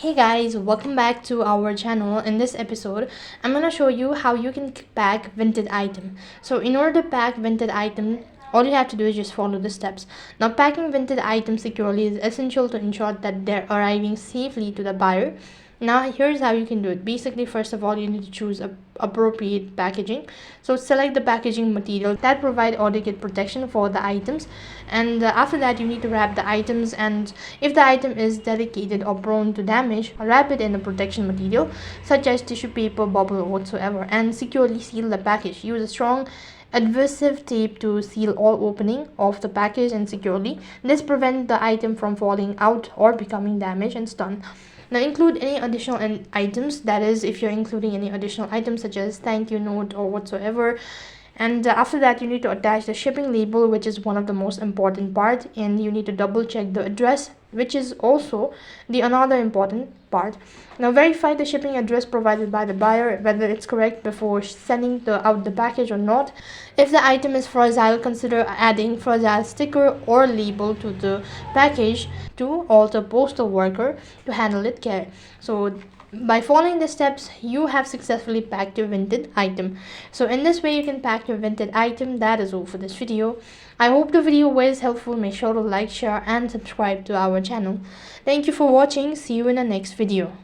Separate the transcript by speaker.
Speaker 1: Hey guys, welcome back to our channel. In this episode, I'm gonna show you how you can pack Vinted item. So in order to pack Vinted item, all you have to do is just follow the steps. Now packing Vinted items securely is essential to ensure that they're arriving safely to the buyer. Now here's how you can do it. Basically, first of all, you need to choose appropriate packaging. So select the packaging material that provide adequate protection for the items, and after that you need to wrap the items, and if the item is delicate or prone to damage, wrap it in a protection material such as tissue paper, bubble, or whatsoever, and securely seal the package. Use a strong adhesive tape to seal all opening of the package and securely. This prevents the item from falling out or becoming damaged and stunned. Now include any additional items, that is if you're including any additional items such as thank you note or whatsoever. And after that you need to attach the shipping label, which is one of the most important part, and you need to double check the address, which is also the another important part. Now verify the shipping address provided by the buyer, whether it's correct before sending out the package or not. If the item is fragile, consider adding fragile sticker or label to the package to alter postal worker to handle it care. So by following the steps, you have successfully packed your Vinted item. So in this way you can pack your Vinted item. That is all for this video. I hope the video was helpful. Make sure to like, share and subscribe to our channel. Thank you for watching. See you in the next video.